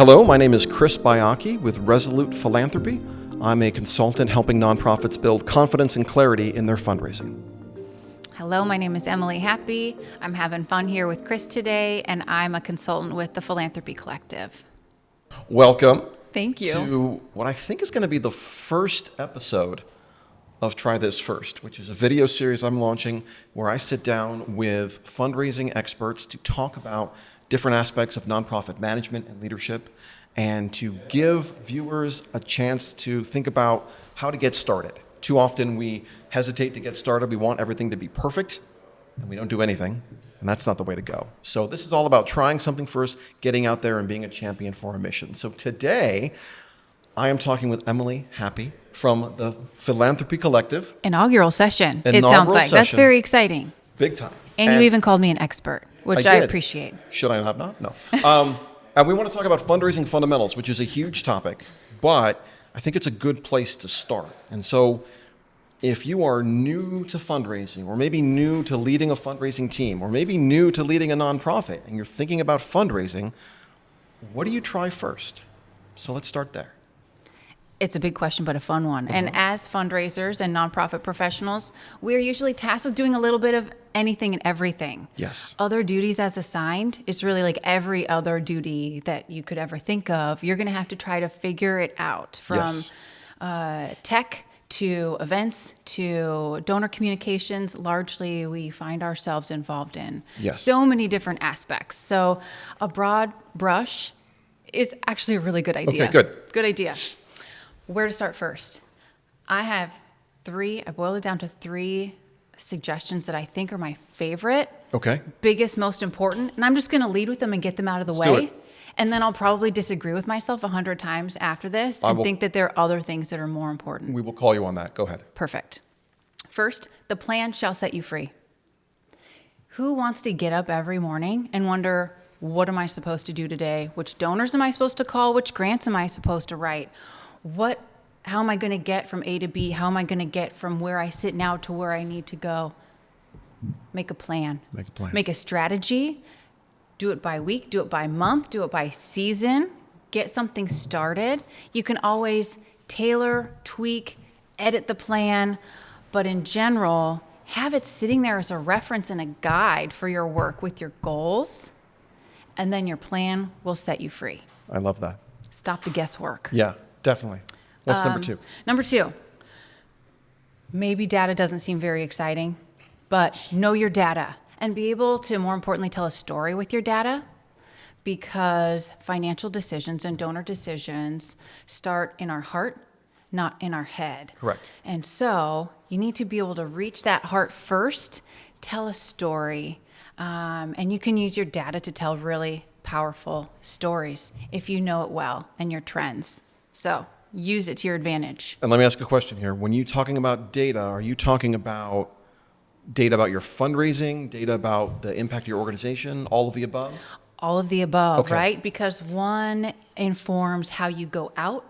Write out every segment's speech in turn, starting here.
Hello, my name is Chris Baiocchi with Resolute Philanthropy. I'm a consultant helping nonprofits build confidence and clarity in their fundraising. Hello, my name is Emily Happy. I'm having fun here with Chris today, and I'm a consultant with the Philanthropy Collective. Welcome. Thank you. To what I think is going to be the first episode of Try This First, which is a video series I'm launching where I sit down with fundraising experts to talk about different aspects of nonprofit management and leadership, and to give viewers a chance to think about how to get started. Too often we hesitate to get started. We want everything to be perfect, and we don't do anything, and that's not the way to go. So this is all about trying something first, getting out there and being a champion for a mission. So today, I am talking with Emily Happy from the Philanthropy Collective. Inaugural session, it sounds like. That's very exciting. Big time. And you even called me an expert, which I appreciate. Should I have not? No. And we want to talk about fundraising fundamentals, which is a huge topic, but I think it's a good place to start. And so if you are new to fundraising, or maybe new to leading a fundraising team, or maybe new to leading a nonprofit, and you're thinking about fundraising, what do you try first? So let's start there. It's a big question, but a fun one. Mm-hmm. And as fundraisers and nonprofit professionals, we're usually tasked with doing a little bit of anything and everything. Yes. Other duties as assigned is really like every other duty that you could ever think of. You're going to have to try to figure it out, from tech to events to donor communications. Largely, we find ourselves involved in so many different aspects. So a broad brush is actually a really good idea. Okay, good. Good idea. Where to start first? I boiled it down to 3 suggestions that I think are my favorite. Okay. Biggest, most important. And I'm just going to lead with them and get them out of the way. Do it. And then I'll probably disagree with myself 100 times after this and think that there are other things that are more important. We will call you on that. Go ahead. Perfect. First, the plan shall set you free. Who wants to get up every morning and wonder, what am I supposed to do today? Which donors am I supposed to call? Which grants am I supposed to write? How am I going to get from A to B? How am I going to get from where I sit now to where I need to go? Make a plan. Make a strategy. Do it by week, do it by month, do it by season. Get something started. You can always tailor, tweak, edit the plan, but in general, have it sitting there as a reference and a guide for your work with your goals, and then your plan will set you free. I love that. Stop the guesswork. Yeah, definitely. What's number 2? Number 2, maybe data doesn't seem very exciting, but know your data and be able to, more importantly, tell a story with your data, because financial decisions and donor decisions start in our heart, not in our head. Correct. And so you need to be able to reach that heart first, tell a story, and you can use your data to tell really powerful stories if you know it well and your trends. So use it to your advantage. And let me ask a question here. When you're talking about data, are you talking about data about your fundraising, data about the impact of your organization, all of the above? All of the above, okay. Right? Because one informs how you go out,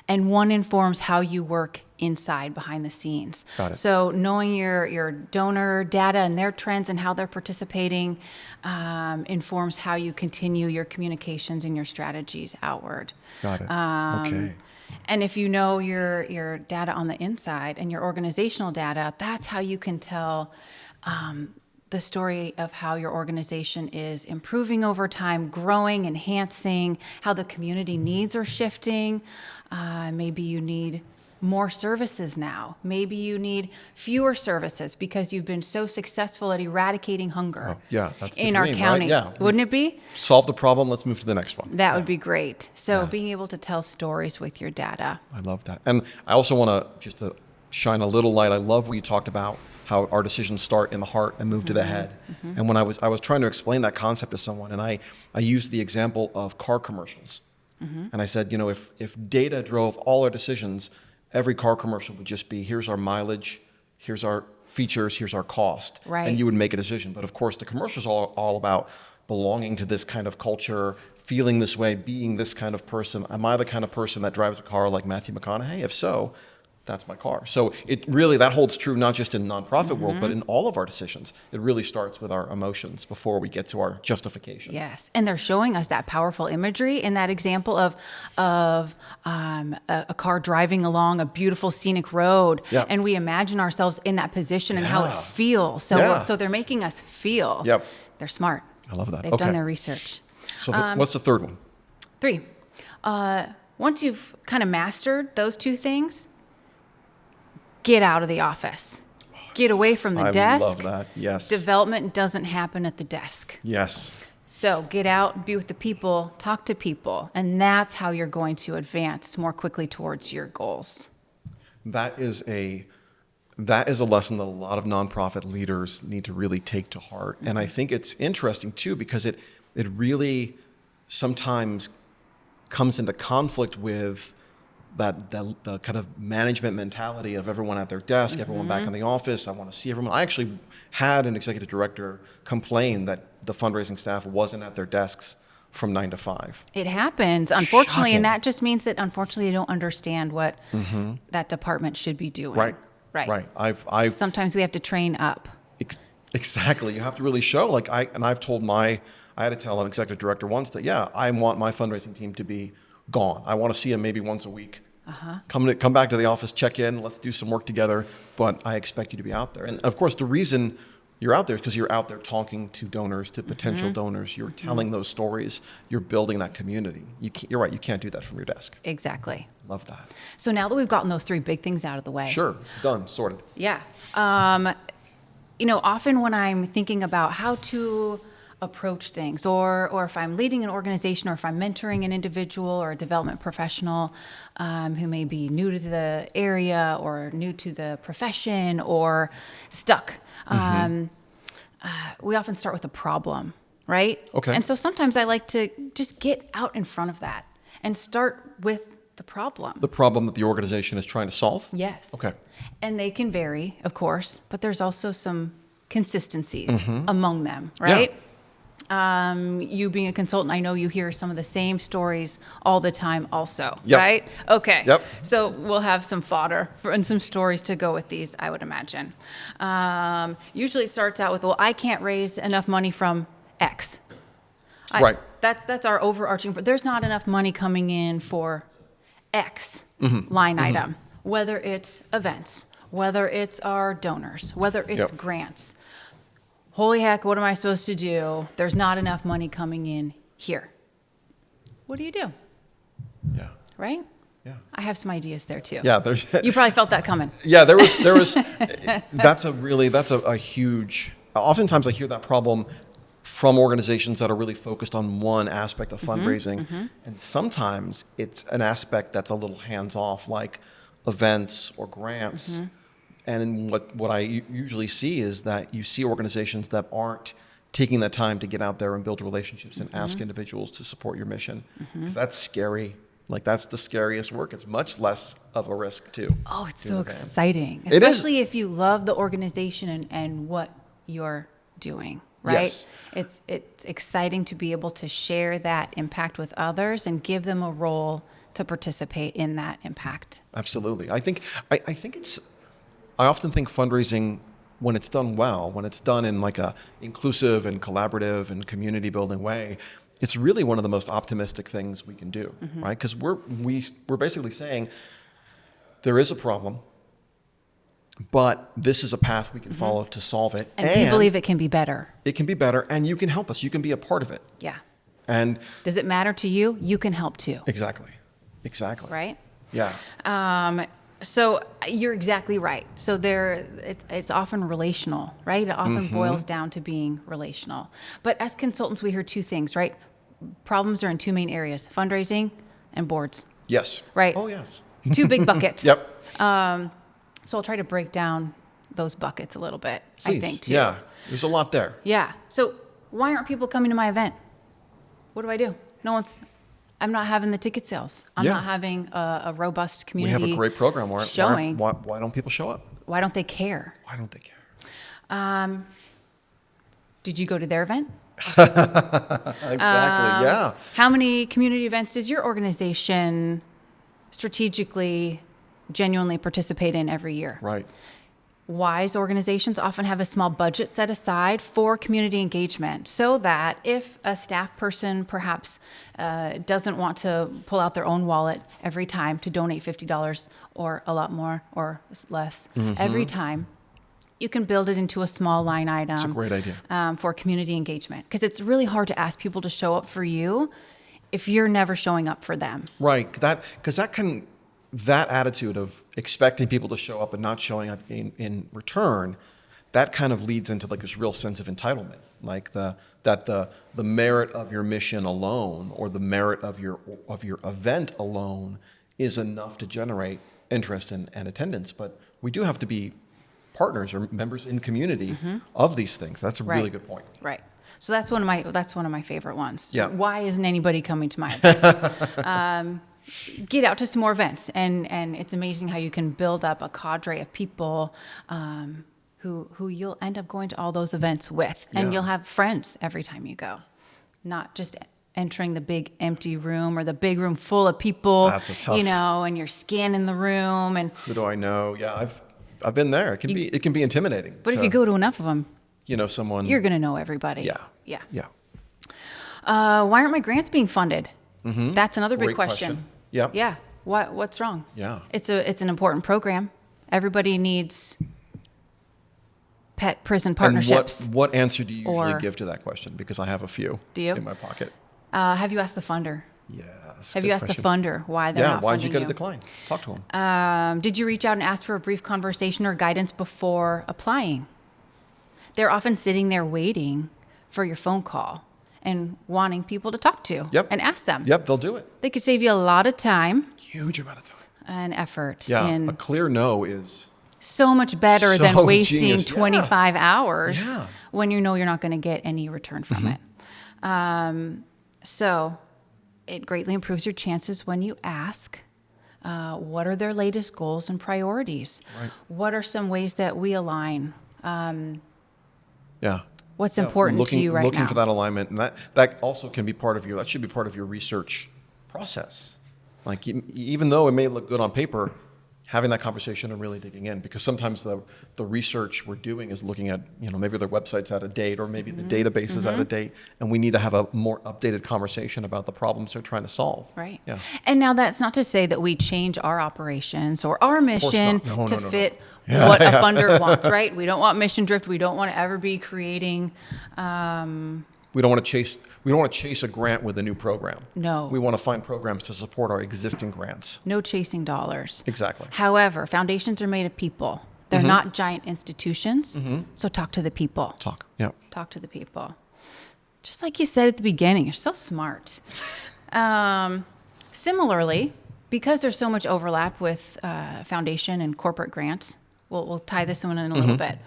and one informs how you work inside behind the scenes. Got it. So knowing your donor data and their trends and how they're participating informs how you continue your communications and your strategies outward. Got it. Okay. And if you know your data on the inside and your organizational data, that's how you can tell the story of how your organization is improving over time, growing, enhancing, how the community needs are shifting. Maybe you need more services now. Maybe you need fewer services because you've been so successful at eradicating hunger that's the in dream, our county. Right? Yeah. Wouldn't it be? Solve the problem. Let's move to the next one. That would be great. So being able to tell stories with your data. I love that. And I also want to just to shine a little light. I love what you talked about, how our decisions start in the heart and move to the head. Mm-hmm. And when I was trying to explain that concept to someone, and I used the example of car commercials. Mm-hmm. And I said, if data drove all our decisions, every car commercial would just be, here's our mileage, here's our features, here's our cost. Right. And you would make a decision. But of course, the commercials are all about belonging to this kind of culture, feeling this way, being this kind of person. Am I the kind of person that drives a car like Matthew McConaughey? If so, that's my car. So it really, that holds true not just in nonprofit world, but in all of our decisions. It really starts with our emotions before we get to our justification. Yes, and they're showing us that powerful imagery in that example of a car driving along a beautiful scenic road, Yeah. and we imagine ourselves in that position and how it Yeah. feels. So Yeah. so they're making us feel. Yep. They're smart. I love that. They've Okay. done their research. So what's the third one? 3, once you've kind of mastered those 2 things, get out of the office. Get away from the desk. I love that. Yes. Development doesn't happen at the desk. Yes. So get out, be with the people, talk to people, and that's how you're going to advance more quickly towards your goals. That is a lesson that a lot of nonprofit leaders need to really take to heart. And I think it's interesting too, because it really sometimes comes into conflict with the kind of management mentality of everyone at their desk, everyone back in the office. I want to see everyone. I actually had an executive director complain that the fundraising staff wasn't at their desks from 9 to 5. It happens, unfortunately, Shocking. and that just means that unfortunately they don't understand what that department should be doing. Right. Right. Right. I've Sometimes we have to train up. Exactly. You have to really show. I had to tell an executive director once that, I want my fundraising team to be gone. I want to see them maybe once a week. Come back to the office, check in, let's do some work together, but I expect you to be out there. And of course, the reason you're out there is because you're out there talking to donors, to potential donors. You're telling those stories. You're building that community. You're right. You can't do that from your desk. Exactly. Love that. So now that we've gotten those 3 big things out of the way. Sure. Done. Sorted. Yeah. Often when I'm thinking about how to approach things, or if I'm leading an organization, or if I'm mentoring an individual or a development professional who may be new to the area or new to the profession or stuck, we often start with a problem, right? Okay. And so sometimes I like to just get out in front of that and start with the problem. The problem that the organization is trying to solve? Yes. Okay. And they can vary, of course, but there's also some consistencies among them, right? You being a consultant, I know you hear some of the same stories all the time also, Yep. right? Okay. Yep. So we'll have some fodder and some stories to go with these, I would imagine. Usually it starts out with, well, I can't raise enough money from X. Right. That's our overarching, but there's not enough money coming in for X line item, whether it's events, whether it's our donors, whether it's Yep. grants. Holy heck, what am I supposed to do? There's not enough money coming in here. What do you do? Yeah. Right? Yeah. I have some ideas there too. Yeah. There's. You probably felt that coming. Yeah. There was. That's a huge. Oftentimes, I hear that problem from organizations that are really focused on one aspect of fundraising, and sometimes it's an aspect that's a little hands off, like events or grants. And what I usually see is that you see organizations that aren't taking the time to get out there and build relationships and ask individuals to support your mission. Because that's scary. Like, that's the scariest work. It's much less of a risk, too. Oh, it's so exciting. It is. Especially if you love the organization and what you're doing, right? Yes. It's exciting to be able to share that impact with others and give them a role to participate in that impact. Absolutely. I think it's. I often think fundraising, when it's done well, when it's done in like a inclusive and collaborative and community building way, it's really one of the most optimistic things we can do, right? Because we're basically saying there is a problem, but this is a path we can follow to solve it, And we believe it can be better. it can be better, and you can help us. You can be a part of it, Yeah. and Does it matter to you? You can help too, exactly, right? Yeah. So you're exactly right. So it's often relational, right? It often boils down to being relational. But as consultants, we hear 2 things, right? Problems are in 2 main areas: fundraising and boards. Yes. Right. Oh, yes. 2 big buckets. Yep. So I'll try to break down those buckets a little bit, Please. I think, too. Yeah. There's a lot there. Yeah. So why aren't people coming to my event? What do? I'm not having the ticket sales. I'm Yeah. not having a robust We community. have a great program. showing. Why don't people show up? Why don't they care? Why don't they care? Did you go to their event? Exactly. How many community events does your organization strategically genuinely participate in every year. Right. Wise organizations often have a small budget set aside for community engagement so that if a staff person perhaps doesn't want to pull out their own wallet every time to donate $50 or a lot more or less every time, you can build it into a small line item. It's a great idea. For community engagement, because it's really hard to ask people to show up for you if you're never showing up for them. Right. That attitude of expecting people to show up and not showing up in return, that kind of leads into like this real sense of entitlement, like the merit of your mission alone or the merit of your event alone is enough to generate interest and attendance. But we do have to be partners or members in community of these things. That's a really good point. Right. So that's one of my favorite ones. Yeah. Why isn't anybody coming to my event? Get out to some more events, and it's amazing how you can build up a cadre of people who you'll end up going to all those events with, and you'll have friends every time you go, not just entering the big empty room or the big room full of people. That's a tough. And you're scanning the room and Who do I know? Yeah, I've been there. It can be intimidating. But if you go to enough of them, someone, you're going to know everybody. Yeah. Why aren't my grants being funded? That's another big Great question. Yep. Yeah. What's wrong? Yeah. It's an important program. Everybody needs pet prison partnerships. And what answer do you usually give to that question? Because I have a few in my pocket. Have you asked the funder? Yes. Have you asked the funder why they're not funding you? Yeah, why'd you get a decline? Talk to them. Did you reach out and ask for a brief conversation or guidance before applying? They're often sitting there waiting for your phone call and wanting people to talk to and ask them. Yep, they'll do it. They could save you a lot of time. Huge amount of time. And effort. Yeah, in a clear no is so much better than wasting genius. 25 hours when you know you're not going to get any return from it. So it greatly improves your chances when you ask, what are their latest goals and priorities? Right. What are some ways that we align? What's Yeah, important to you right now? Looking for that alignment, and that also can be that should be part of your research process. Like even though it may look good on paper, having that conversation and really digging in, because sometimes the research we're doing is looking at, maybe their website's out of date or maybe the database is out of date, and we need to have a more updated conversation about the problems they're trying to solve. Right. Yeah. And now that's not to say that we change our operations or our mission to fit Yeah, what a funder wants, right? We don't want mission drift. We don't want to ever be creating We don't want to chase a grant with a new program. No. We want to find programs to support our existing grants. no chasing dollars. Exactly. However, foundations are made of people. They're not giant institutions. So talk to the people. Yeah. Talk to the people. Just like you said at the beginning, you're so smart. Similarly, because there's so much overlap with foundation and corporate grants, we'll tie this one in a little bit.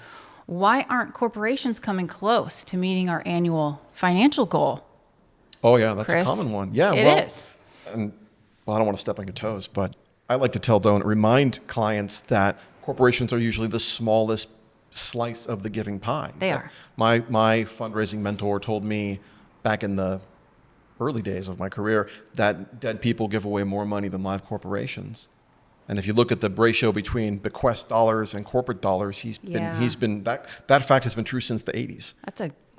Why aren't corporations coming close to meeting our annual financial goal? Oh yeah, that's Chris? a common one. Yeah, It is. And I don't want to step on your toes, but I like to remind clients that corporations are usually the smallest slice of the giving pie. They are. My fundraising mentor told me back in the early days of my career that dead people give away more money than live corporations. And if you look at the ratio between bequest dollars and corporate dollars, that fact has been true since the 80s.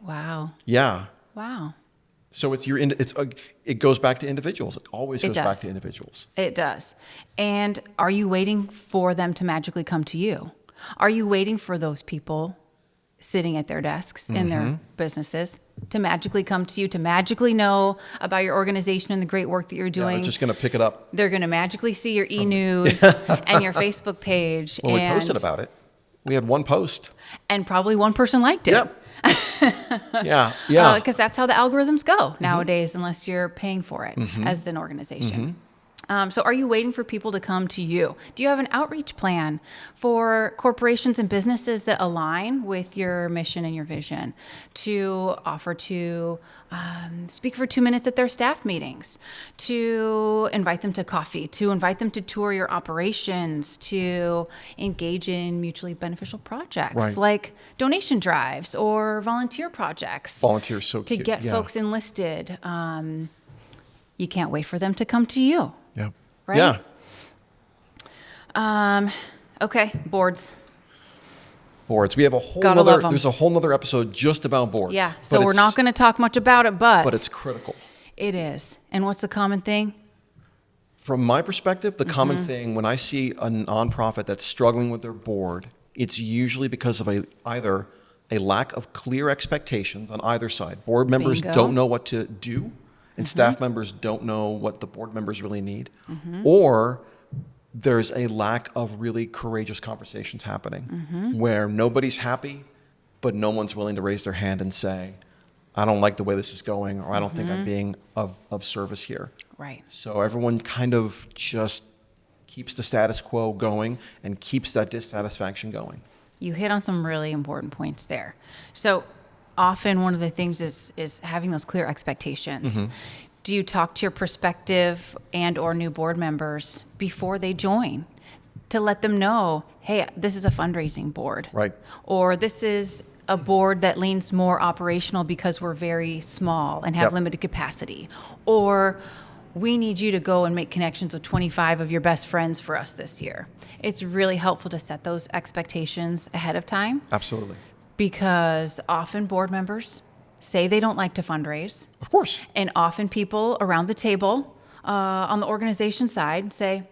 Wow. Yeah. Wow. So it goes back to individuals. It always goes back to individuals. It does. And are you waiting for them to magically come to you? Are you waiting for those people sitting at their desks in their businesses to magically come to you, to magically know about your organization and the great work that you're doing? Yeah, they're just going to pick it up. They're going to magically see your e-news and your Facebook page. Well, we posted about it. We had one post. And probably one person liked it. Yep. Yeah. Because that's how the algorithms go nowadays, unless you're paying for it as an organization. So are you waiting for people to come to you? Do you have an outreach plan for corporations and businesses that align with your mission and your vision to offer to speak for 2 minutes at their staff meetings, to invite them to coffee, to invite them to tour your operations, to engage in mutually beneficial projects like donation drives or volunteer projects? Volunteers so to cute. get folks enlisted. You can't wait for them to come to you. Yeah. Right? Yeah. Okay, boards. Boards. We have a whole Gotta love 'em. there's a whole nother episode just about boards. Yeah, so But we're not going to talk much about it, but it's critical. it is. And what's the common thing? From my perspective, the common Mm-hmm. thing when I see a nonprofit that's struggling with their board, it's usually because of either a lack of clear expectations on either side. Board members Bingo. don't know what to do, and staff members don't know what the board members really need, or there's a lack of really courageous conversations happening where nobody's happy, but no one's willing to raise their hand and say, I don't like the way this is going, or I don't think I'm being of service here. Right. So everyone kind of just keeps the status quo going and keeps that dissatisfaction going. You hit on some really important points there. So often one of the things is having those clear expectations. Do you talk to your prospective and or new board members before they join to let them know, hey, this is a fundraising board. Right. Or this is a board that leans more operational because we're very small and have Yep. limited capacity. Or we need you to go and make connections with 25 of your best friends for us this year. It's really helpful to set those expectations ahead of time Absolutely. because often board members say they don't like to fundraise. Of course. And often people around the table on the organization side say,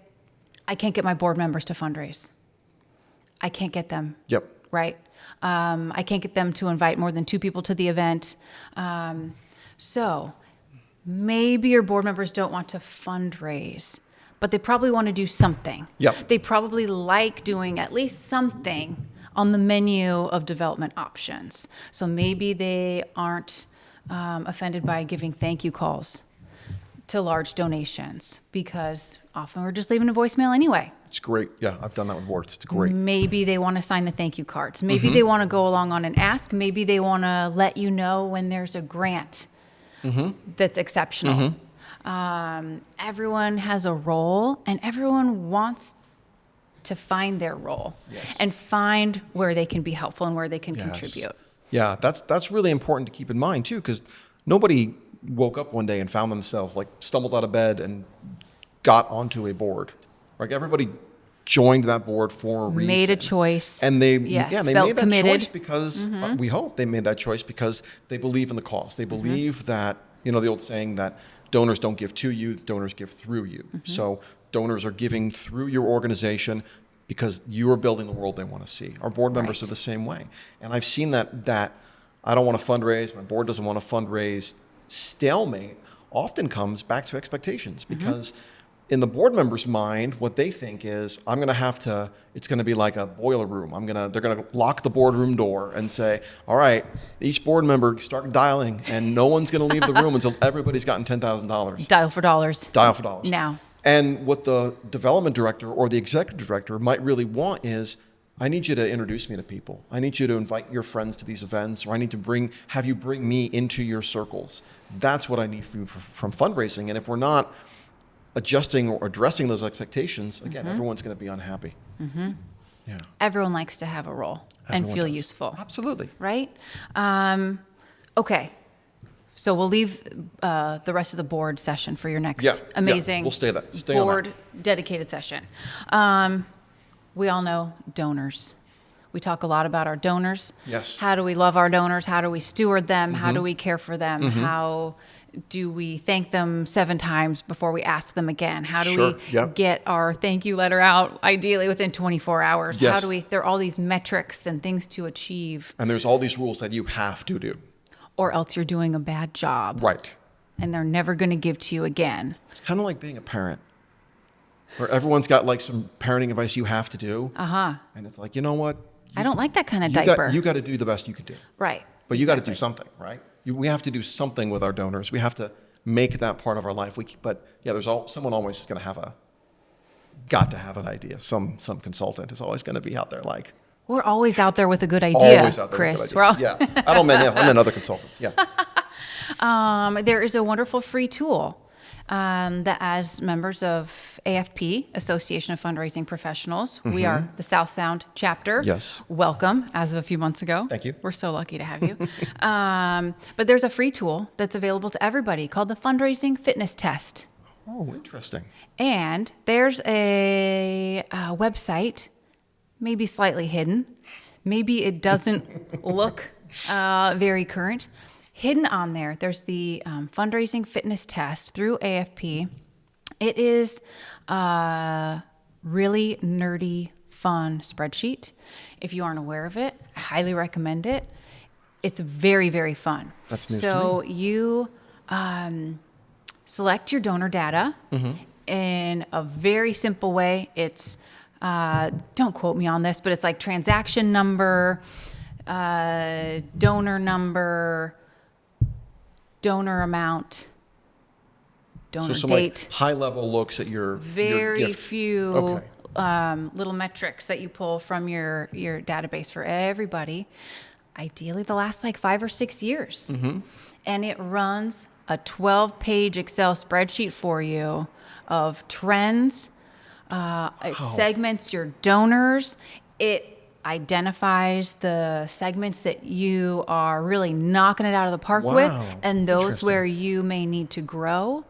I can't get my board members to fundraise. I can't get them. Yep. Right? I can't get them to invite more than 2 people to the event. So maybe your board members don't want to fundraise, but they probably want to do something. Yep. They probably like doing at least something on the menu of development options. So maybe they aren't offended by giving thank you calls to large donations because often we're just leaving a voicemail anyway. It's great. Yeah, I've done that with boards. It's great. Maybe they want to sign the thank you cards. Maybe they want to go along on an ask. Maybe they want to let you know when there's a grant that's exceptional. Everyone has a role, and everyone wants to find their role and find where they can be helpful and where they can contribute. Yeah, that's really important to keep in mind too, because nobody woke up one day and found themselves like stumbled out of bed and got onto a board. Like everybody joined that board for a reason. Made a choice. And they Yes, they felt made that committed. choice because we hope they made that choice because they believe in the cause. They believe that, you know, the old saying that donors don't give to you, donors give through you. So donors are giving through your organization because you are building the world they want to see. Our board members Right. are the same way. And I've seen that I don't want to fundraise, my board doesn't want to fundraise, stalemate often comes back to expectations because in the board member's mind, what they think is, I'm going to have to, it's going to be like a boiler room. They're going to lock the boardroom door and say, all right, each board member start dialing and no one's going to leave the room until everybody's gotten $10,000. Dial for dollars. Dial for dollars. Now. And what the development director or the executive director might really want is, I need you to introduce me to people. I need you to invite your friends to these events, or I need to have you bring me into your circles. That's what I need from fundraising. And if we're not adjusting or addressing those expectations, again, everyone's going to be unhappy. Yeah. Everyone likes to have a role and Everyone feel does. useful. Absolutely. Right? Okay. So we'll leave the rest of the board session for your next amazing we'll stay on that. board dedicated session. We all know donors. We talk a lot about our donors. Yes. How do we love our donors? How do we steward them? How do we care for them? How do we thank them 7 times before we ask them again? How do Sure. we Yep. get our thank you letter out ideally within 24 hours? How Yes. do we, there are all these metrics and things to achieve, And there's all these rules that you have to do. or else you're doing a bad job Right. and they're never going to give to you again. It's kind of like being a parent, where everyone's got like some parenting advice you have to do. And it's like, you know what? I don't like that kind of diaper. You got to do the best you can do. Right. But you got to do something, right? We have to do something with our donors. We have to make that part of our life. But yeah, someone always is going to have got to have an idea. Some consultant is always going to be out there like. We're always out there with a good idea, Always out there Chris. with good ideas. Yeah, I mean other consultants. Yeah. There is a wonderful free tool that as members of AFP, Association of Fundraising Professionals, we are the South Sound chapter. Yes. Welcome as of a few months ago. Thank you. We're so lucky to have you. But there's a free tool that's available to everybody called the Fundraising Fitness Test. Oh, interesting. And there's a website, maybe slightly hidden. Maybe it doesn't look very current. Hidden on there, there's the fundraising fitness test through AFP. It is a really nerdy, fun spreadsheet. If you aren't aware of it, I highly recommend it. It's very, very fun. That's news so to me. You select your donor data in a very simple way. It's, don't quote me on this, but it's like transaction number, donor number, donor amount, donor So some date. like high level looks at your Very gift. few Okay. little metrics that you pull from your database for everybody. Ideally, the last like 5 or 6 years. And it runs a 12-page Excel spreadsheet for you of trends. It segments your donors. It identifies the segments that you are really knocking it out of the park with, and those Interesting. where you may need to grow.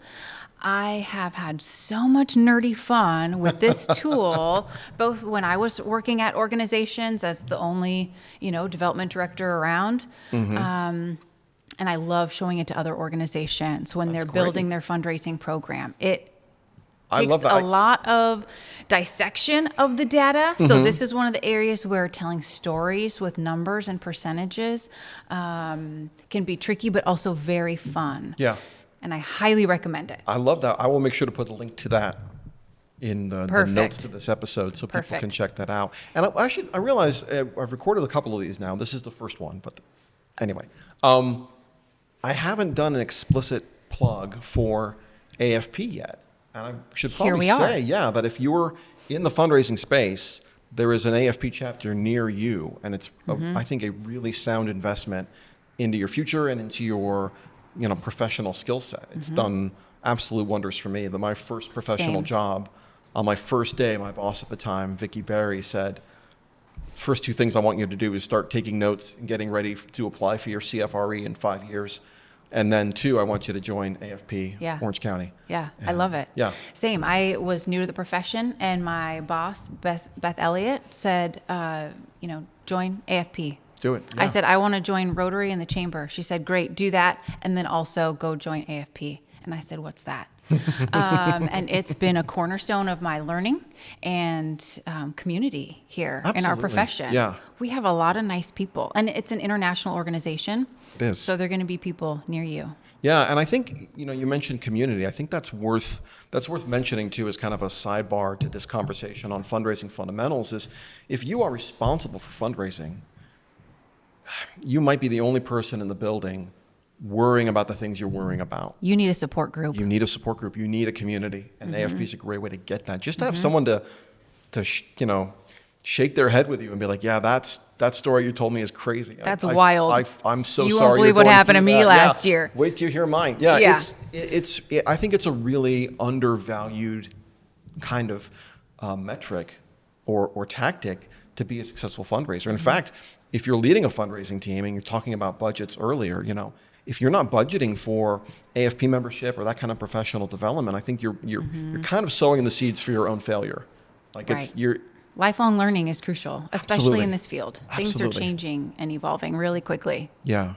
I have had so much nerdy fun with this tool, both when I was working at organizations as the only, development director around. And I love showing it to other organizations when they're building their fundraising program. It I takes love that. a lot of dissection of the data. So this is one of the areas where telling stories with numbers and percentages can be tricky, but also very fun. Yeah. And I highly recommend it. I love that. I will make sure to put a link to that in the notes to this episode so people can check that out. And I realize I've recorded a couple of these now. This is the first one, but anyway. I haven't done an explicit plug for AFP yet. And I should probably say, that if you're in the fundraising space, there is an AFP chapter near you. And it's, I think, a really sound investment into your future and into your professional skill set. It's done absolute wonders for me. My first professional job, on my first day, my boss at the time, Vicky Berry, said, first 2 things I want you to do is start taking notes and getting ready to apply for your CFRE in 5 years. And then 2, I want you to join AFP Orange County. Yeah, I love it. Yeah. Same. I was new to the profession, and my boss, Beth Elliott, said, join AFP. Do it. I said, I want to join Rotary and the Chamber. She said, great, do that. And then also go join AFP. And I said, what's that? And it's been a cornerstone of my learning and community here in our profession. Yeah. We have a lot of nice people, and it's an international organization. It is. So they're going to be people near you. Yeah, and I think you mentioned community. I think that's worth mentioning too as kind of a sidebar to this conversation on fundraising fundamentals. Is if you are responsible for fundraising, you might be the only person in the building worrying about the things you're worrying about. You need a support group. You need a support group. You need a community, and AFP is a great way to get that. Just to have someone to shake their head with you and be like, yeah, that story you told me is crazy. That's wild. I'm so sorry. You won't believe what happened to me last year. Wait till you hear mine. Yeah. I think it's a really undervalued kind of metric or tactic to be a successful fundraiser. In fact, if you're leading a fundraising team and you're talking about budgets earlier, if you're not budgeting for AFP membership or that kind of professional development, I think you're kind of sowing the seeds for your own failure. Lifelong learning is crucial, especially Absolutely. in this field. Things Absolutely. are changing and evolving really quickly. Yeah,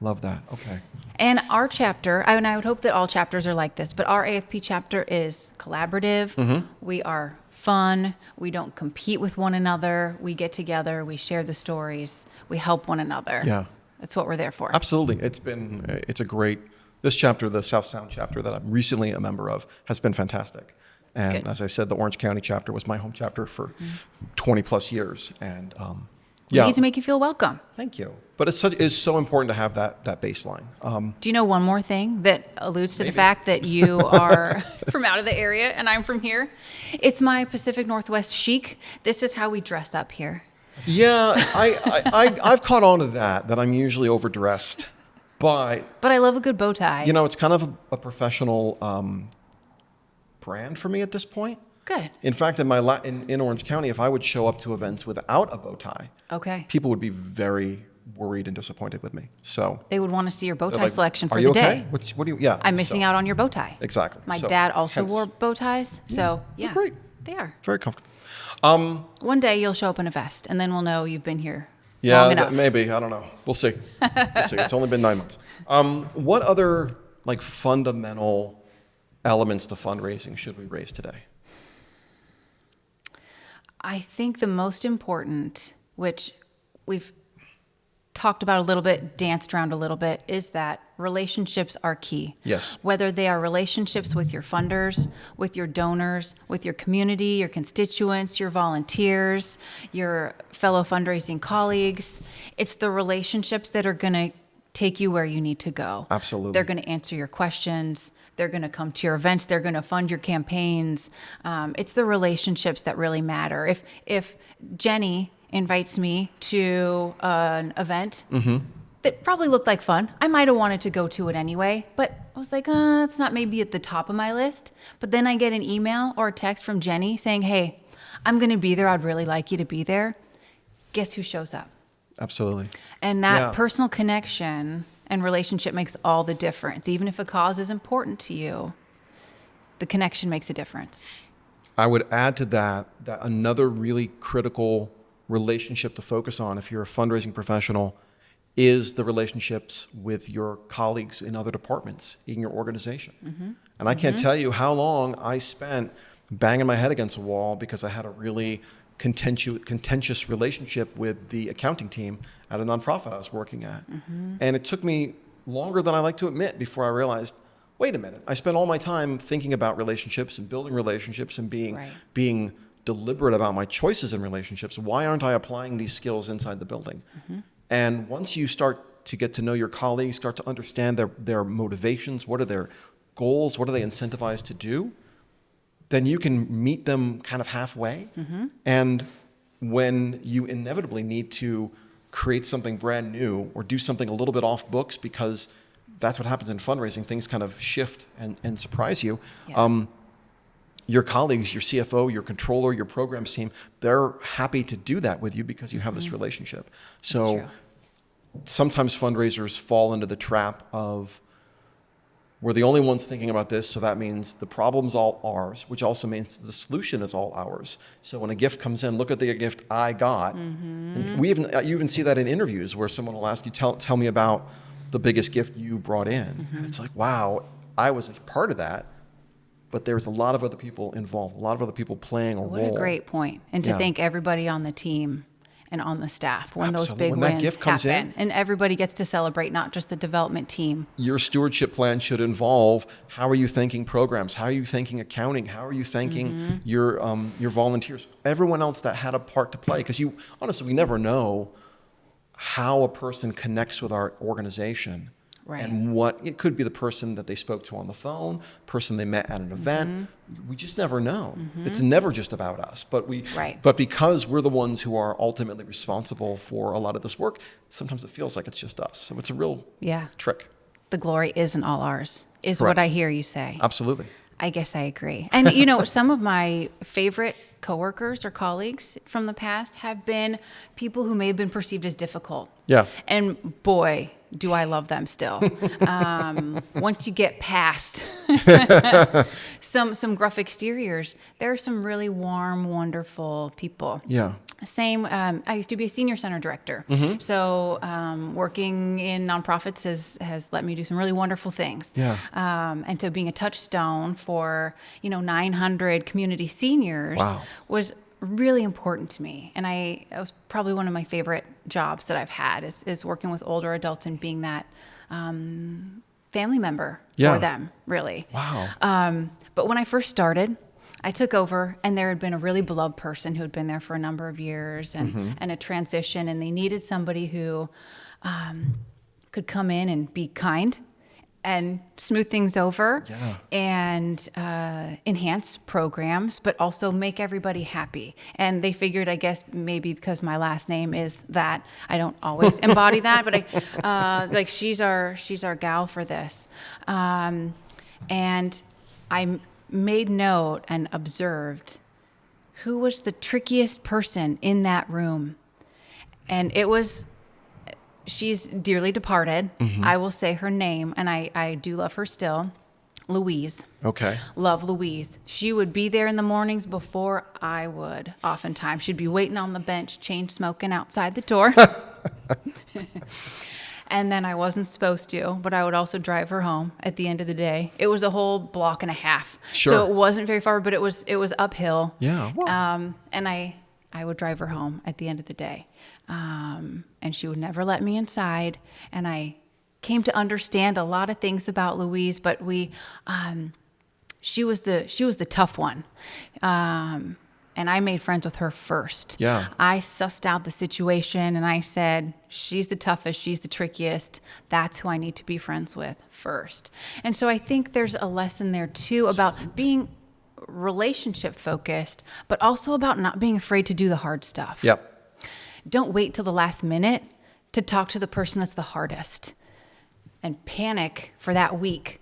love that. Okay. And our chapter, and I would hope that all chapters are like this, but our AFP chapter is collaborative. We are fun. We don't compete with one another. We get together. We share the stories. We help one another. Yeah. That's what we're there for. Absolutely. This chapter, the South Sound chapter that I'm recently a member of, has been fantastic. And as I said, the Orange County chapter was my home chapter for 20 plus years. And we need to make you feel welcome. Thank you. But it's so important to have that baseline. Do you know one more thing that alludes to the fact that you are from out of the area and I'm from here? It's my Pacific Northwest chic. This is how we dress up here. Yeah, I've caught on to that I'm usually overdressed. But I love a good bow tie. It's kind of a professional brand for me at this point. Good. In fact, in Orange County, if I would show up to events without a bow tie, okay, people would be very, worried and disappointed with me. So They would want to see your bow they're tie like, selection for "Are the you okay? day. What do you? Yeah, I'm missing out on your bow tie. Exactly. My So, dad also hence- wore bow ties. So yeah, great. they are. Very comfortable. One day you'll show up in a vest, and then we'll know you've been here Yeah, long enough. maybe. I don't know. We'll see. We'll see. It's only been 9 months. What other like fundamental elements to fundraising should we raise today? I think the most important, which we've talked about a little bit, danced around a little bit, is that relationships are key. Yes. Whether they are relationships with your funders, with your donors, with your community, your constituents, your volunteers, your fellow fundraising colleagues, it's the relationships that are going to take you where you need to go. Absolutely. They're going to answer your questions. They're going to come to your events. They're going to fund your campaigns. It's the relationships that really matter. If Jenny invites me to an event that probably looked like fun, I might have wanted to go to it anyway, but I was like, it's not maybe at the top of my list. But then I get an email or a text from Jenny saying, hey, I'm going to be there. I'd really like you to be there. Guess who shows up? Absolutely. And that Yeah. personal connection and relationship makes all the difference. Even if a cause is important to you, the connection makes a difference. I would add to that another really critical relationship to focus on if you're a fundraising professional is the relationships with your colleagues in other departments in your organization. And I can't tell you how long I spent banging my head against a wall because I had a really contentious relationship with the accounting team at a nonprofit I was working at. And it took me longer than I like to admit before I realized, wait a minute, I spent all my time thinking about relationships and building relationships and being deliberate about my choices in relationships. Why aren't I applying these skills inside the building? And once you start to get to know your colleagues, start to understand their motivations, what are their goals, what are they incentivized to do, then you can meet them kind of halfway. And when you inevitably need to create something brand new or do something a little bit off books, because that's what happens in fundraising, things kind of shift and surprise you. Yeah. Your colleagues, your CFO, your controller, your programs team, they're happy to do that with you because you have this relationship. So true. sometimes fundraisers fall into the trap of, we're the only ones thinking about this, so that means the problem's all ours, which also means the solution is all ours. So when a gift comes in, look at the gift I got. And you even see that in interviews where someone will ask you, tell me about the biggest gift you brought in. And it's like, wow, I was a part of that, but there's a lot of other people involved, a lot of other people playing a role. What a great point. And to Yeah. thank everybody on the team and on the staff when those Absolutely. big When that wins gift comes happen. in- And everybody gets to celebrate, not just the development team. Your stewardship plan should involve, how are you thanking programs? How are you thanking accounting? How are you thanking your volunteers? Everyone else that had a part to play. Because honestly, we never know how a person connects with our organization. Right. And what it could be, the person that they spoke to on the phone, person they met at an event. We just never know. It's never just about us. But Right. but because we're the ones who are ultimately responsible for a lot of this work, sometimes it feels like it's just us. So it's a real trick. The glory isn't all ours, is Correct. what I hear you say. Absolutely. I guess I agree. And some of my favorite coworkers or colleagues from the past have been people who may have been perceived as difficult. Yeah. And boy, do I love them still. Once you get past some gruff exteriors, there are some really warm, wonderful people. Yeah. Same, I used to be a senior center director. So working in nonprofits has let me do some really wonderful things. Yeah. And so being a touchstone for, 900 community seniors Wow. was really important to me. And it was probably one of my favorite jobs that I've had is working with older adults and being that family member Yeah. for them, really. Wow. But when I first started, I took over and there had been a really beloved person who had been there for a number of years and a transition, and they needed somebody who could come in and be kind and smooth things over and enhance programs, but also make everybody happy. And they figured, I guess, maybe because my last name is that, I don't always embody that, but she's our gal for this. And I made note and observed who was the trickiest person in that room. And she's dearly departed. I will say her name, and I do love her still. Louise. Okay. Love Louise. She would be there in the mornings before I would, oftentimes. She'd be waiting on the bench, chain smoking outside the door. And then I wasn't supposed to, but I would also drive her home at the end of the day. It was a whole block and a half. Sure. So it wasn't very far, but it was uphill. Yeah. Well. And I would drive her home at the end of the day. And she would never let me inside. And I came to understand a lot of things about Louise, but she was the tough one. And I made friends with her first. Yeah. I sussed out the situation and I said, she's the toughest, she's the trickiest. That's who I need to be friends with first. And so I think there's a lesson there too about being relationship focused, but also about not being afraid to do the hard stuff. Yep. Don't wait till the last minute to talk to the person that's the hardest and panic for that week.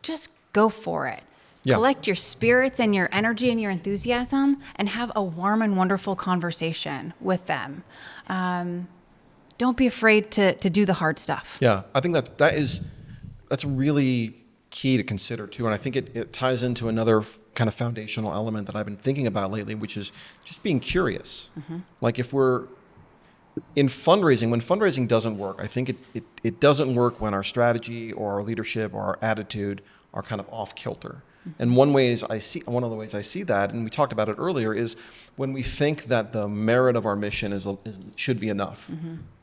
Just go for it. Yeah. Collect your spirits and your energy and your enthusiasm and have a warm and wonderful conversation with them. Don't be afraid to do the hard stuff. Yeah, I think that's really key to consider too. And I think it ties into another kind of foundational element that I've been thinking about lately, which is just being curious. Like if we're in fundraising, when fundraising doesn't work, I think it doesn't work when our strategy or our leadership or our attitude are kind of off kilter. And one of the ways I see that, and we talked about it earlier, is when we think that the merit of our mission should be enough,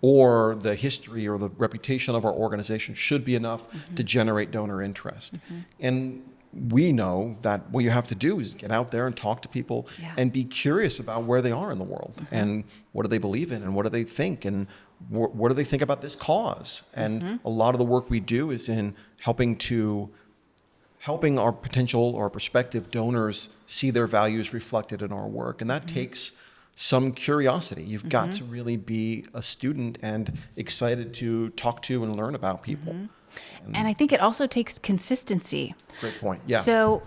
or the history or the reputation of our organization should be enough to generate donor interest. And we know that what you have to do is get out there and talk to people and be curious about where they are in the world and what do they believe in and what do they think and what do they think about this cause. And a lot of the work we do is in helping our potential or prospective donors see their values reflected in our work. And that takes some curiosity. You've got to really be a student and excited to talk to and learn about people. And I think it also takes consistency. Great point. Yeah. So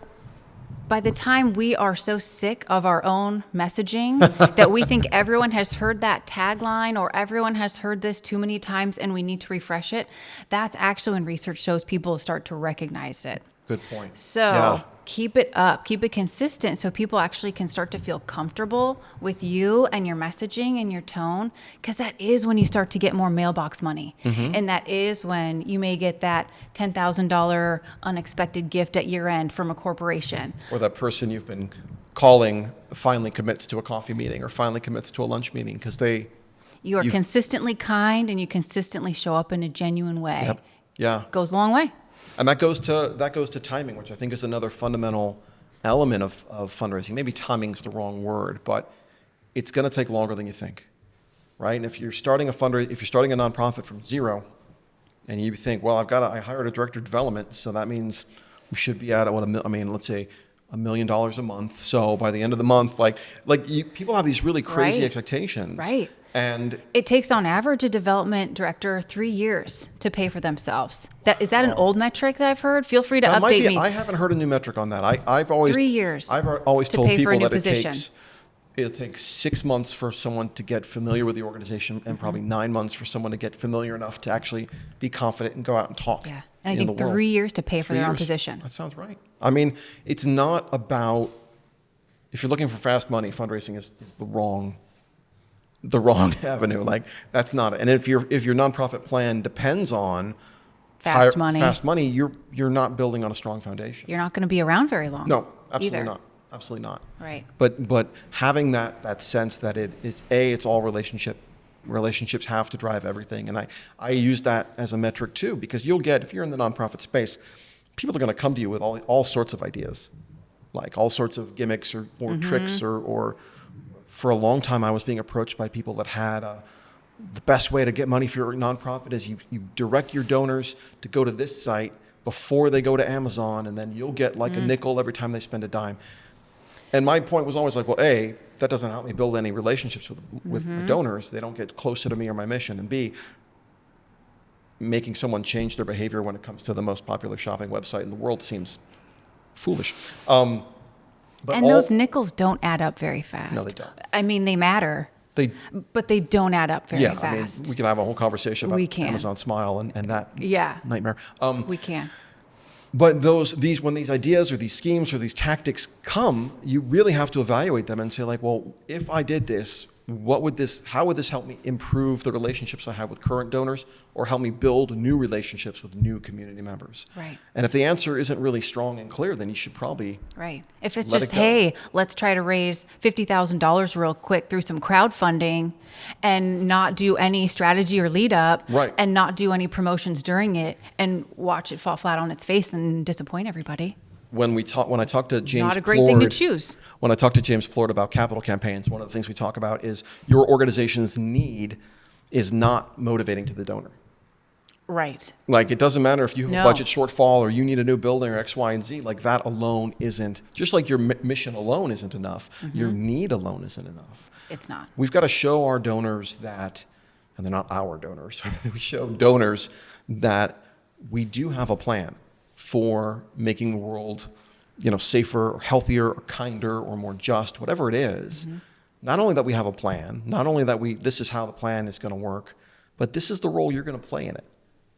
by the time we are so sick of our own messaging that we think everyone has heard that tagline or everyone has heard this too many times and we need to refresh it, that's actually when research shows people start to recognize it. Good point. So keep it up, keep it consistent so people actually can start to feel comfortable with you and your messaging and your tone, because that is when you start to get more mailbox money. And that is when you may get that $10,000 unexpected gift at year end from a corporation. Or that person you've been calling finally commits to a coffee meeting or finally commits to a lunch meeting because you are consistently kind and you consistently show up in a genuine way. Yep. Yeah. Goes a long way. And that goes to timing, which I think is another fundamental element of fundraising. Maybe timing's the wrong word, but it's going to take longer than you think, right? And if you're starting a nonprofit from zero, and you think, well, I hired a director of development, so that means we should be at let's say $1 million a month. So by the end of the month, people have these really crazy expectations, right? And it takes on average a development director 3 years to pay for themselves. Is that an old metric that I've heard? Feel free to update me. I haven't heard a new metric on that. I've always 3 years. I've always told people that it takes 6 months for someone to get familiar with the organization and probably 9 months for someone to get familiar enough to actually be confident and go out and talk. Yeah, and I think 3 years to pay for their own position. That sounds right. I mean, it's not about, if you're looking for fast money, fundraising is the wrong avenue. Like that's not it. And if your nonprofit plan depends on fast money, you're not building on a strong foundation. You're not going to be around very long. No, absolutely either. not. Absolutely not. Right. But having that sense that it's all relationships have to drive everything. And I use that as a metric too, because if you're in the nonprofit space, people are going to come to you with all sorts of ideas, like all sorts of gimmicks or tricks or for a long time, I was being approached by people that had the best way to get money for your nonprofit is you direct your donors to go to this site before they go to Amazon, and then you'll get a nickel every time they spend a dime. And my point was always like, well, A, that doesn't help me build any relationships with my donors. They don't get closer to me or my mission. And B, making someone change their behavior when it comes to the most popular shopping website in the world seems foolish. Those nickels don't add up very fast. No, they don't. I mean, they matter, but they don't add up very yeah, fast. I mean, we can have a whole conversation about Amazon Smile and that nightmare. We can. But when these ideas or these schemes or these tactics come, you really have to evaluate them and say, like, well, if I did this, how would this help me improve the relationships I have with current donors or help me build new relationships with new community members? Right. And if the answer isn't really strong and clear, then you should probably Right. If it's let just, it go. hey, let's try to raise $50,000 real quick through some crowdfunding and not do any strategy or lead up Right. and not do any promotions during it and watch it fall flat on its face and disappoint everybody. When I talk to James Not a great thing to Plord- choose. When I talk to James Plord about capital campaigns, one of the things we talk about is your organization's need is not motivating to the donor. Right. Like, it doesn't matter if you have No. a budget shortfall or you need a new building or X, Y, and Z. Like, that alone isn't, just like your mission alone isn't enough, your need alone isn't enough. It's not. We've got to show our donors that, and they're not our donors, we show donors that we do have a plan for making the world, safer or healthier or kinder or more just, whatever it is. Not only that we have a plan, not only that this is how the plan is going to work, but this is the role you're going to play in it.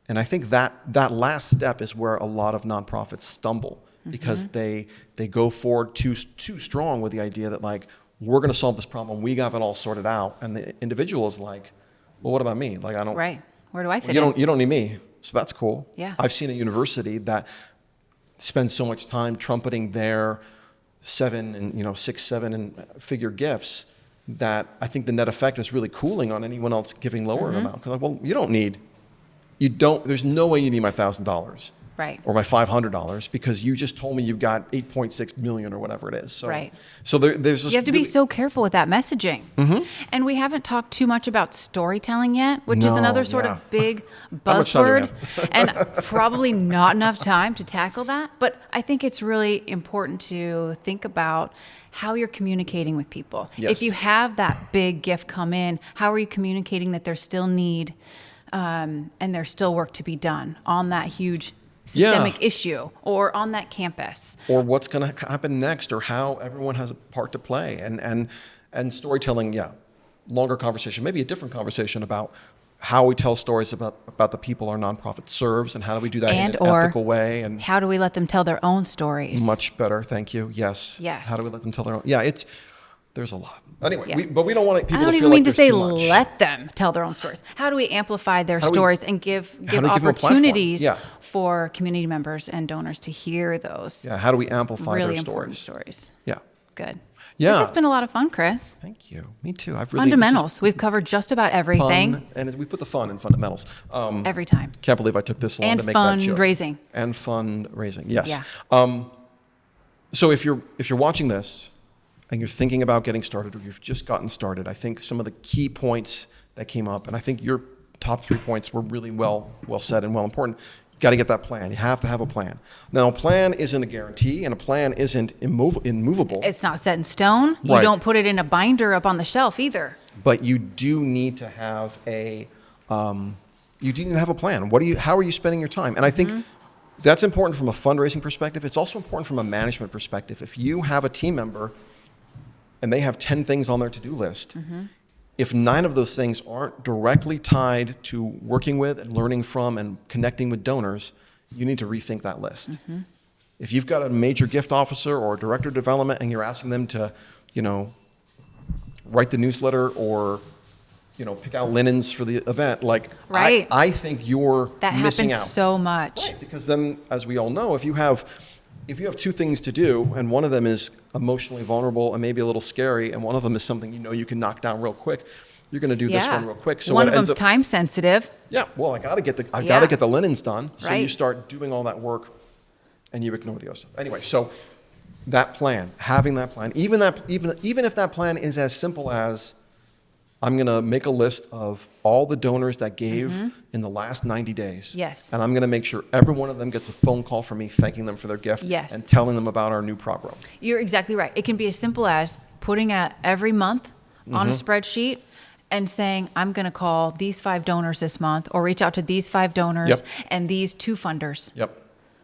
And I think that last step is where a lot of nonprofits stumble because they go forward too strong with the idea that, like, we're going to solve this problem, we got it all sorted out, and the individual is like, well, what about me? Like, I don't. Right. Where do I fit You in? don't need me, so that's cool. Yeah. I've seen a university that spends so much time trumpeting their 6-7 figure gifts that I think the net effect is really cooling on anyone else giving lower amount. Because, like, well, there's no way you need my $1,000 Right. or my $500 because you just told me you've got 8.6 million or whatever it is. So, Right. So there's this You have to be really- so careful with that messaging. And we haven't talked too much about storytelling yet, which is No, another sort yeah. of big How much time do we buzzword. And probably not enough time to tackle that. But I think it's really important to think about how you're communicating with people. Yes. If you have that big gift come in, how are you communicating that there's still need and there's still work to be done on that huge systemic issue or on that campus? Or what's going to happen next, or how everyone has a part to play, and storytelling. Yeah, longer conversation, maybe a different conversation about how we tell stories about the people our nonprofit serves, and how do we do that in an ethical way, and how do we let them tell their own stories? much better. Thank you. Yes. Yes. How do we let them tell their own? Yeah, there's a lot. Anyway, Yeah. but we don't want people I don't to even feel mean like to there's say too much. let them tell their own stories. How do we amplify their How do we- stories and give how do we give them a platform? opportunities Yeah. for community members and donors to hear those Yeah. How do we amplify really their important stories? stories? Yeah. Good. Yeah. This has been a lot of fun, Chris. Thank you. Me too. I've really Fundamentals. We've covered just about everything Fun, and we put the fun in fundamentals. every time. Can't believe I took this long And to make that joke. fundraising. And fundraising, yes. Yeah. So if you're watching this and you're thinking about getting started, or you've just gotten started, I think some of the key points that came up, and I think your top 3 points were really well said and well important. You got to get that plan. You have to have a plan. Now, a plan isn't a guarantee, and a plan isn't immovable. It's not set in stone. You Right. don't put it in a binder up on the shelf either. But you do need to have a plan. How are you spending your time? And I think that's important from a fundraising perspective. It's also important from a management perspective. If you have a team member and they have 10 things on their to-do list, if 9 of those things aren't directly tied to working with and learning from and connecting with donors, you need to rethink that list. If you've got a major gift officer or a director of development and you're asking them to, write the newsletter or, pick out linens for the event, like, Right. I think you're That missing happens out. so much. Right, because then, as we all know, if you have 2 things to do, and one of them is emotionally vulnerable and maybe a little scary, and one of them is something you can knock down real quick, you're going to do this one real quick. So one what of them's ends up, time sensitive. yeah, well, I got to get Yeah. the linens done. So you Right. start doing all that work, and you ignore the other stuff. Anyway, so that plan, having that plan, even if that plan is as simple as, I'm going to make a list of all the donors that gave in the last 90 days. Yes. And I'm going to make sure every one of them gets a phone call from me thanking them for their gift Yes. and telling them about our new program. You're exactly right. It can be as simple as putting every month on a spreadsheet and saying, I'm going to call these 5 donors this month, or reach out to these 5 donors Yep. and these 2 funders. Yep.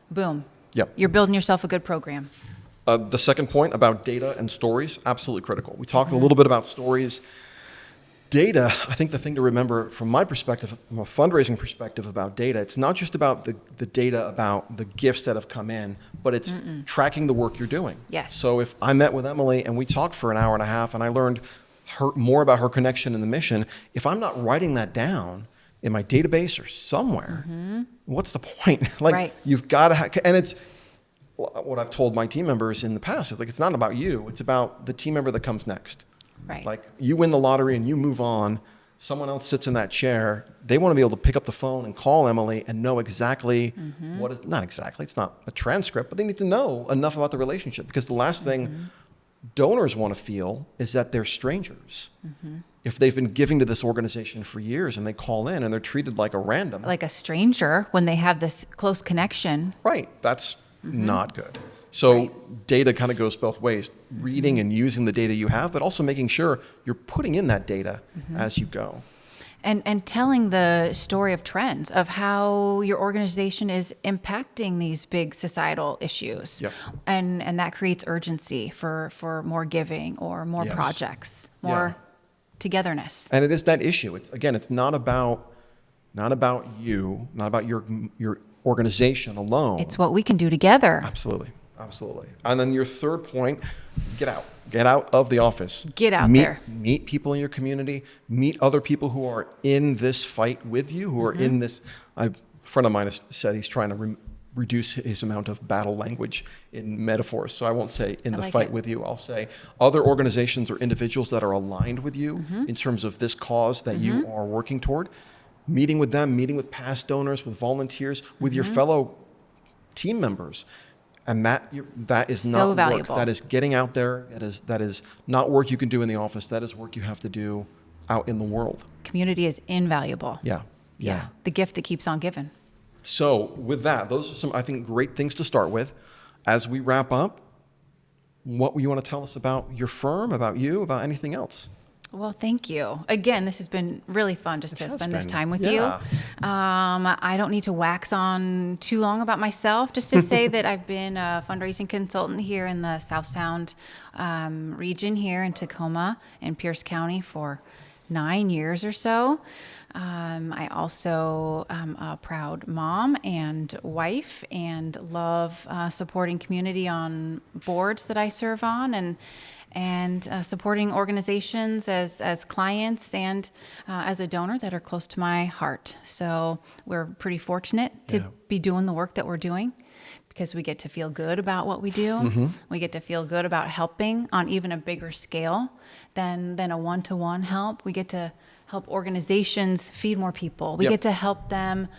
Boom. Yep. You're building yourself a good program. The second point about data and stories, absolutely critical. We talked a little bit about stories. Data, I think the thing to remember from my perspective, from a fundraising perspective about data, it's not just about the data about the gifts that have come in, but it's tracking the work you're doing. Yes. So if I met with Emily and we talked for an hour and a half and I learned more about her connection and the mission, if I'm not writing that down in my database or somewhere, what's the point? Like Right. you've got to, and it's what I've told my team members in the past is like, it's not about you, it's about the team member that comes next. Right. Like you win the lottery and you move on, someone else sits in that chair, they want to be able to pick up the phone and call Emily and know exactly what is, not exactly, it's not a transcript, but they need to know enough about the relationship, because the last thing donors want to feel is that they're strangers. If they've been giving to this organization for years and they call in and they're treated like a random. Like a stranger when they have this close connection. Right. That's not good. So data kind of goes both ways, reading and using the data you have, but also making sure you're putting in that data as you go. And telling the story of trends of how your organization is impacting these big societal issues. Yep. And that creates urgency for more giving or more Yes. projects, more togetherness. And it is that issue. It's not about you, not about your organization alone. It's what we can do together. Absolutely. And then your third point, get out of the office. Get out meet, there. Meet people in your community, meet other people who are in this fight with you, who are in this. A friend of mine has said he's trying to reduce his amount of battle language in metaphors. So I won't say in the like fight it. with you. I'll say other organizations or individuals that are aligned with you in terms of this cause that you are working toward. Meeting with them, meeting with past donors, with volunteers, with your fellow team members. And that is So not valuable. work. That is getting out there. That is not work you can do in the office. That is work you have to do out in the world. Community is invaluable. Yeah. The gift that keeps on giving. So with that, those are some, I think, great things to start with. As we wrap up, what you want to tell us about your firm, about you, about anything else? Well, thank you. Again, this has been really fun just to spend this time with you. Yeah. I don't need to wax on too long about myself, just to say that I've been a fundraising consultant here in the South Sound region here in Tacoma and Pierce County for 9 years or so. I also am a proud mom and wife and love supporting community on boards that I serve on, and supporting organizations as clients and as a donor that are close to my heart. So we're pretty fortunate to be doing the work that we're doing, because we get to feel good about what we do. We get to feel good about helping on even a bigger scale than a one-to-one help. We get to help organizations feed more people. We get to help them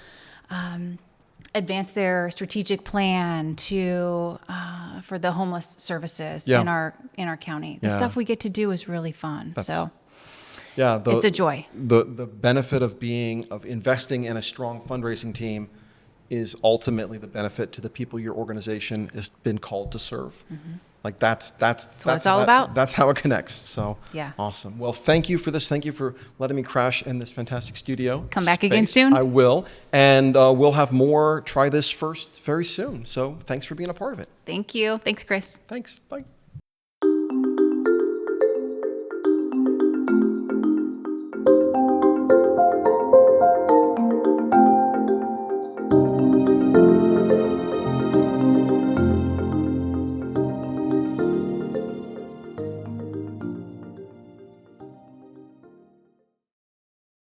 advance their strategic plan for the homeless services in our county. The stuff we get to do is really fun. It's a joy. The benefit of investing in a strong fundraising team is ultimately the benefit to the people your organization has been called to serve. Like that's what it's all about. That's how it connects. So Yeah. Awesome. Well, thank you for this. Thank you for letting me crash in this fantastic studio. Come back again soon. I will. And we'll have more Try This First very soon. So thanks for being a part of it. Thank you. Thanks, Chris. Thanks. Bye.